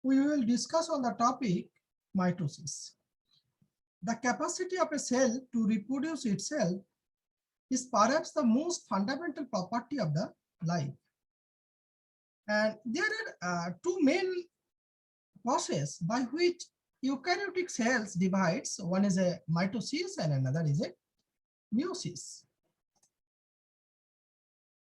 we will discuss on the topic mitosis. The capacity of a cell to reproduce itself is perhaps the most fundamental property of the life. And there are two main processes by which eukaryotic cells divides. One is a mitosis and another is a meiosis.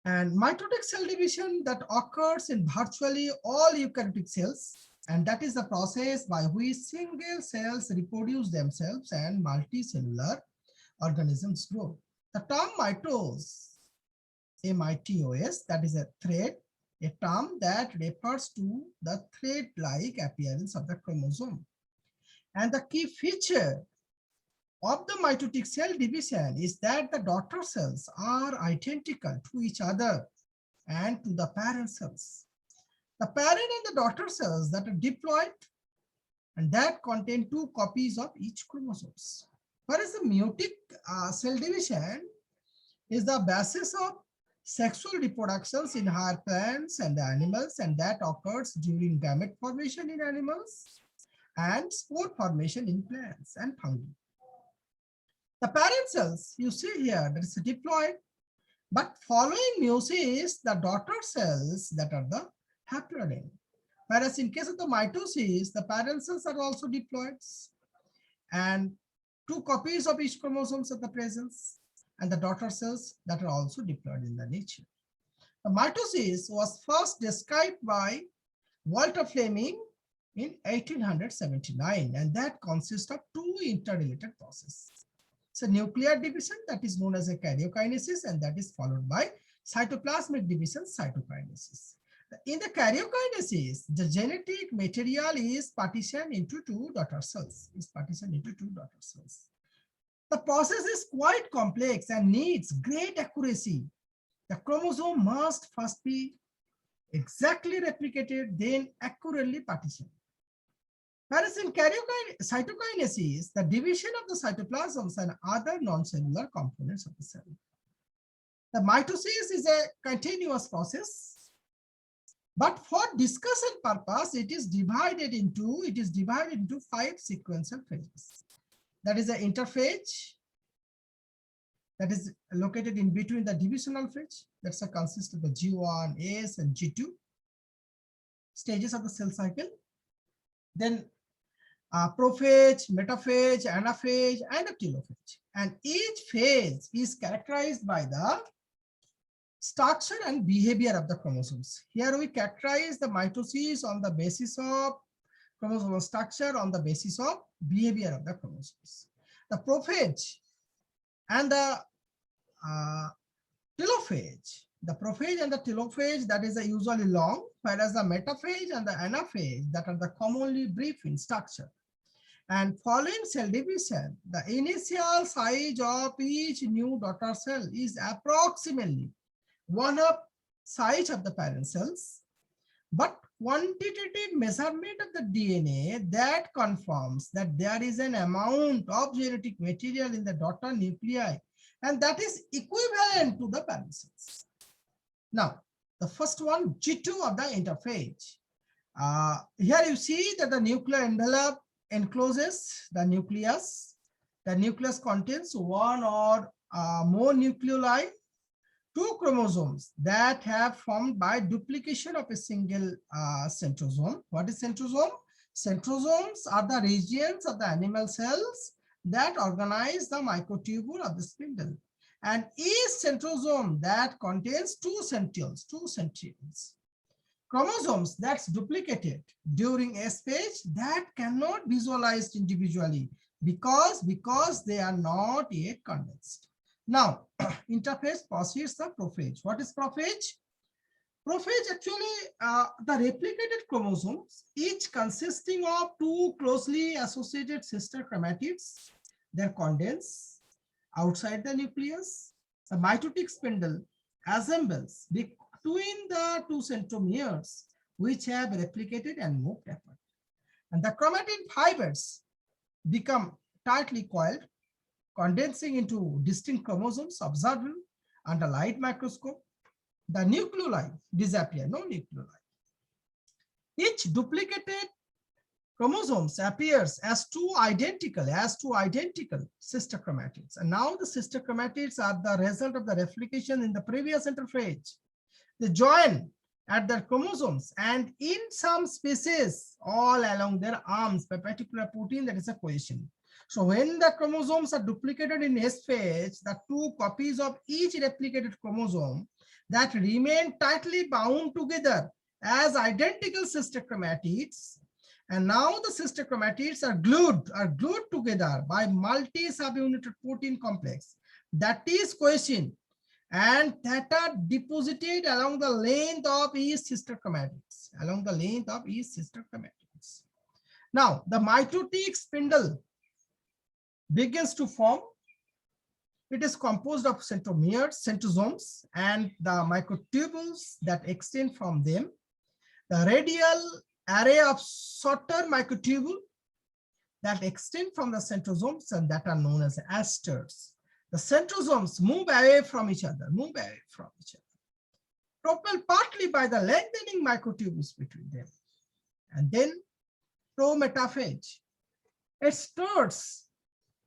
And mitotic cell division that occurs in virtually all eukaryotic cells, and that is the process by which single cells reproduce themselves and multicellular organisms grow. The term mitose, M-I-T-O-S, that is a thread, a term that refers to the thread-like appearance of the chromosome. And the key feature of the mitotic cell division is that the daughter cells are identical to each other and to the parent cells. The parent and the daughter cells that are diploid and that contain two copies of each chromosomes. Whereas the meiotic cell division is the basis of sexual reproductions in higher plants and the animals, and that occurs during gamete formation in animals and spore formation in plants and fungi. The parent cells you see here, that is diploid, but following meiosis, the daughter cells that are the haploid. Whereas in case of the mitosis, the parent cells are also diploids and two copies of each chromosomes at the presence, and the daughter cells that are also diploid in the nature. The mitosis was first described by Walter Fleming in 1879, and that consists of two interrelated processes. So nuclear division, that is known as a karyokinesis, and that is followed by cytoplasmic division, cytokinesis. In the karyokinesis, the genetic material is partitioned into two daughter cells. The process is quite complex and needs great accuracy. The chromosome must first be exactly replicated, then accurately partitioned. Whereas in cytokinesis, the division of the cytoplasms and other non-cellular components of the cell. The mitosis is a continuous process, but for discussion purpose, it is divided into 5 sequential phases. That is the interphase, that is located in between the divisional phase. That's a consists of the G1, S, and G2 stages of the cell cycle. Then prophase, metaphase, anaphase, and a telophase. And each phase is characterized by the structure and behavior of the chromosomes. Here we characterize the mitosis on the basis of chromosomal structure, on the basis of behavior of the chromosomes. The prophase and the telophase. The prophase and the telophase, that is usually long, whereas the metaphase and the anaphase, that are the commonly brief in structure. And following cell division, the initial size of each new daughter cell is approximately 1/2 size of the parent cells, but quantitative measurement of the DNA that confirms that there is an amount of genetic material in the daughter nuclei, and that is equivalent to the parent cells. Now, the first one, G2 of the interphase. Here you see that the nuclear envelope encloses the nucleus. The nucleus contains one or more nucleoli, two chromosomes that have formed by duplication of a single centrosome. What is centrosome? Centrosomes are the regions of the animal cells that organize the microtubule of the spindle. And each centrosome that contains two centrioles. Chromosomes that's duplicated during S phase that cannot be visualized individually because they are not yet condensed. Now, interphase proceeds the prophase. What is prophase? Prophase actually the replicated chromosomes, each consisting of two closely associated sister chromatids. They're condensed outside the nucleus. The mitotic spindle assembles between the two centromeres, which have replicated and moved apart. And the chromatin fibers become tightly coiled, condensing into distinct chromosomes observable under light microscope. The nucleoli disappear, no nucleoli. Each duplicated chromosomes appears as two identical sister chromatids. And now the sister chromatids are the result of the replication in the previous interphase. They join at their chromosomes, and in some species all along their arms by particular protein that is a cohesion. So when the chromosomes are duplicated in S phase, the two copies of each replicated chromosome that remain tightly bound together as identical sister chromatids. And now the sister chromatids are glued together by multi-subunit protein complex that is cohesion, and that are deposited along the length of each sister chromatids, Now, the mitotic spindle begins to form. It is composed of centromeres, centrosomes, and the microtubules that extend from them. The radial array of shorter microtubule that extend from the centrosomes and that are known as asters. The centrosomes move away from each other, propelled partly by the lengthening microtubules between them. And then prometaphage. It starts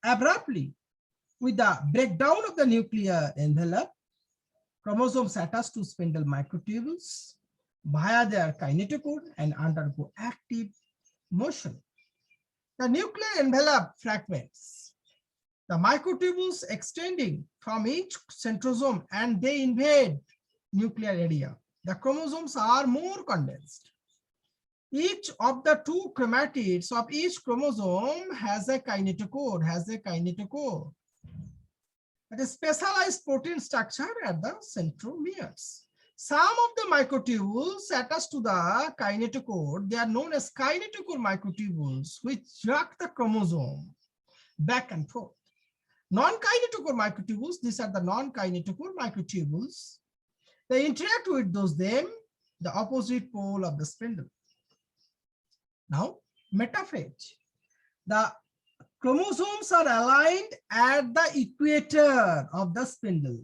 abruptly with the breakdown of the nuclear envelope. Chromosomes attach to spindle microtubules via their kinetochore and undergo active motion. The nuclear envelope fragments, the microtubules extending from each centrosome, and they invade nuclear area. The chromosomes are more condensed. Each of the two chromatids of each chromosome has a kinetochore, That is specialized protein structure at the centromeres. Some of the microtubules attached to the kinetochore, they are known as kinetochore microtubules, which jerk the chromosome back and forth. Non-kinetochore microtubules, these are the non-kinetochore microtubules. They interact with the opposite pole of the spindle. Now, metaphage. The chromosomes are aligned at the equator of the spindle.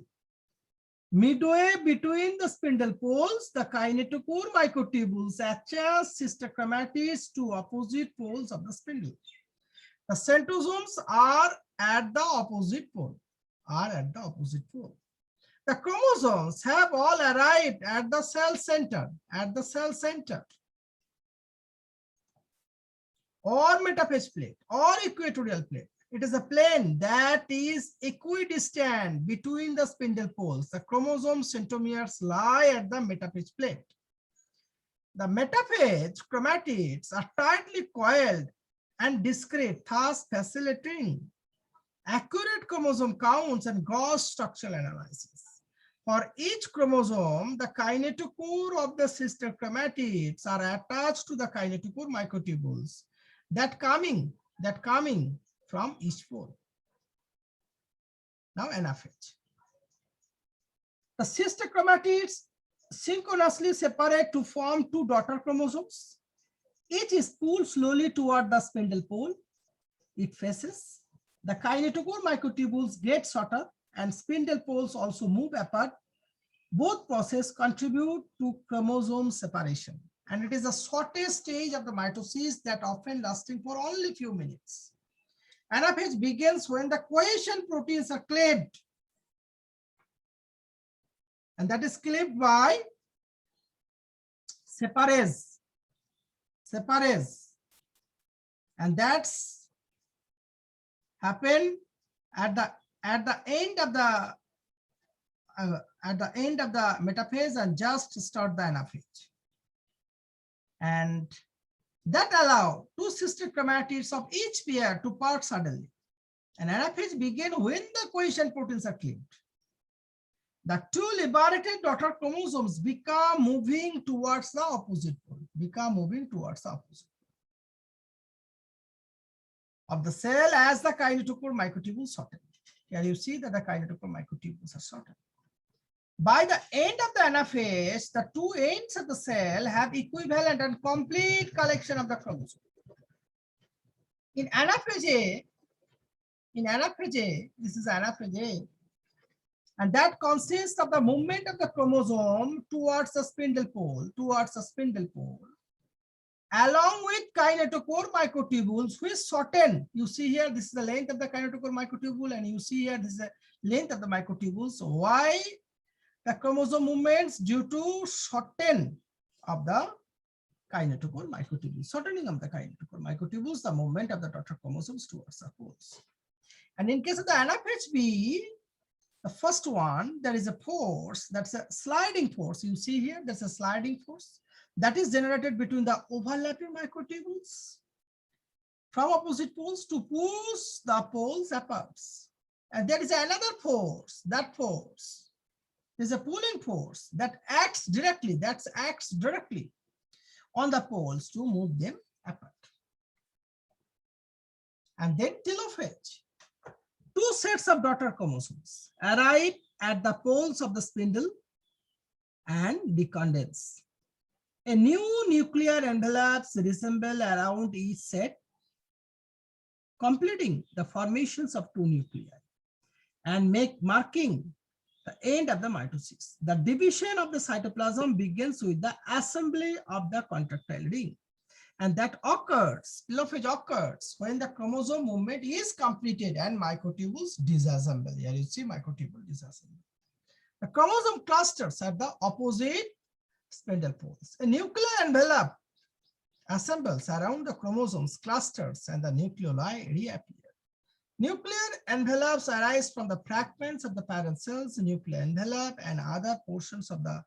Midway between the spindle poles, the kinetochore microtubules attach sister chromatids to opposite poles of the spindle. The centrosomes are at the opposite pole. The chromosomes have all arrived at the cell center, or metaphase plate or equatorial plate. It is a plane that is equidistant between the spindle poles. The chromosome centromeres lie at the metaphase plate. The metaphase chromatids are tightly coiled and discrete, thus facilitating accurate chromosome counts and gross structural analysis. For each chromosome, the kinetochore of the sister chromatids are attached to the kinetochore microtubules that coming from each pole. Now, anaphase. The sister chromatids synchronously separate to form two daughter chromosomes. Each is pulled slowly toward the spindle pole it faces. The kinetochore microtubules get shorter and spindle poles also move apart. Both processes contribute to chromosome separation. And it is the shortest stage of the mitosis that often lasting for only few minutes. Anaphase begins when the cohesion proteins are cleaved. And that is cleaved by separase. And that's happened at the end of the metaphase and just start the anaphase. And that allow two sister chromatids of each pair to part suddenly. And anaphase begins when the cohesion proteins are cleaved. The two liberated daughter chromosomes become moving towards the opposite pole, of the cell as the kinetochore microtubules shorten. Here you see that the kinetochore microtubules are shortened. By the end of the anaphase, the two ends of the cell have equivalent and complete collection of the chromosomes. In anaphase A, this is anaphase A, and that consists of the movement of the chromosome towards the spindle pole. along with kinetochore microtubules which shorten. You see here, this is the length of the kinetochore microtubule, and you see here, this is the length of the microtubules. Why the chromosome movements? Due to shorten of the kinetochore microtubules. Shortening of the kinetochore microtubules, the movement of the daughter chromosomes towards the poles. And in case of the NFHB, the first one, there is a force, that's a sliding force. You see here, there's a sliding force that is generated between the overlapping microtubules from opposite poles to push the poles apart. And there is another force, that force is a pulling force that acts directly, on the poles to move them apart. And then telophage. Two sets of daughter chromosomes arrive at the poles of the spindle and decondense. A new nuclear envelopes resemble around each set, completing the formations of two nuclei and marking the end of the mitosis. The division of the cytoplasm begins with the assembly of the contractile ring. And that occurs, telophage occurs when the chromosome movement is completed and microtubules disassemble. Here you see microtubule disassemble. The chromosome clusters at the opposite spindle poles. A nuclear envelope assembles around the chromosomes clusters and the nucleoli reappear. Nuclear envelopes arise from the fragments of the parent cells, nuclear envelope, and other portions of the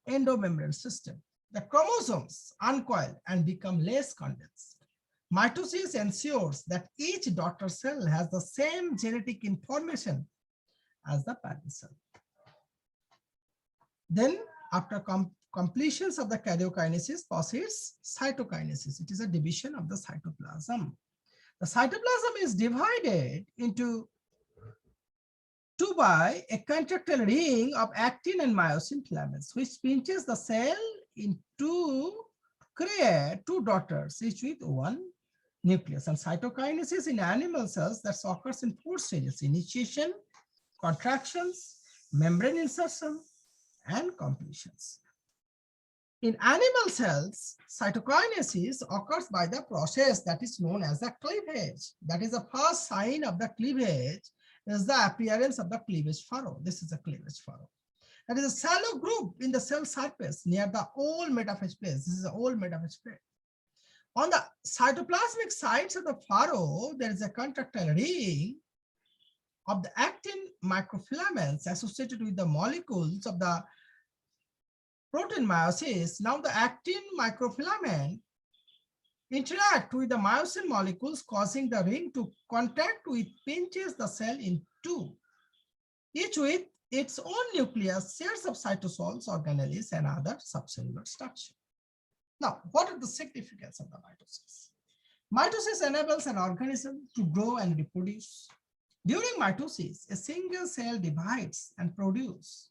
endomembrane system. The chromosomes uncoil and become less condensed. Mitosis ensures that each daughter cell has the same genetic information as the parent cell. Then, after completions of the karyokinesis, proceeds cytokinesis. It is a division of the cytoplasm. The cytoplasm is divided into two by a contractile ring of actin and myosin filaments, which pinches the cell into create two daughters, each with one nucleus. And cytokinesis in animal cells that occurs in four stages: initiation, contractions, membrane insertion, and completions. In animal cells, cytokinesis occurs by the process that is known as the cleavage. That is the first sign of the cleavage is the appearance of the cleavage furrow. This is a cleavage furrow. That is a shallow groove in the cell surface near the old metaphase place. This is the old metaphase place. On the cytoplasmic sides of the furrow, there is a contractile ring of the actin microfilaments associated with the molecules of the protein meiosis. Now the actin microfilament interact with the myosin molecules, causing the ring to contact with pinches the cell in two, each with its own nucleus, shares of cytosols, organelles, and other subcellular structure. Now, what is the significance of the mitosis? Mitosis enables an organism to grow and reproduce. During mitosis, a single cell divides and produces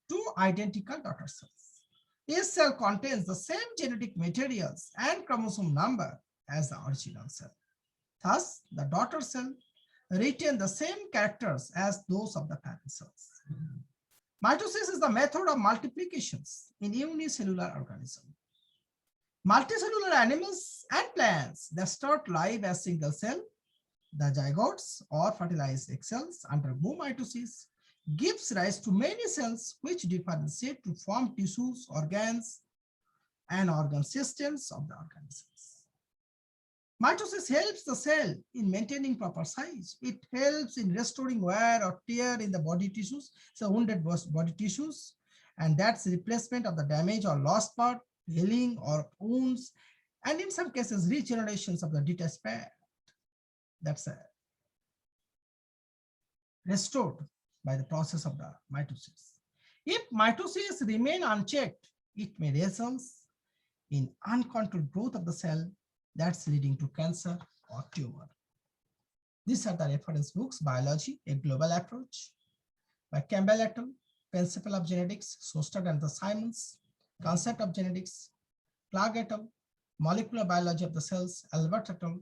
two identical daughter cells. Each cell contains the same genetic materials and chromosome number as the original cell. Thus, the daughter cell retain the same characters as those of the parent cells. Mitosis is the method of multiplications in unicellular organisms. Multicellular animals and plants that start life as single cell, the zygotes or fertilized egg cells undergo mitosis, gives rise to many cells which differentiate to form tissues, organs, and organ systems of the organisms. Mitosis helps the cell in maintaining proper size. It helps in restoring wear or tear in the body tissues, so wounded body tissues, and that's replacement of the damaged or lost part, healing or wounds, and in some cases, regenerations of the detached part. That's restored by the process of the mitosis. If mitosis remain unchecked, it may result in uncontrolled growth of the cell that's leading to cancer or tumor. These are the reference books: Biology, A Global Approach by Campbell et al., Principle of Genetics, Shostad and the Simons, Concept of Genetics, Clark et al., Molecular Biology of the Cells, Albert et al.,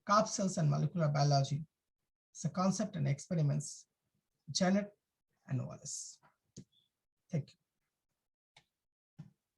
Carp Cells and Molecular Biology. It's a concept and experiments, Janet and Wallace. Thank you.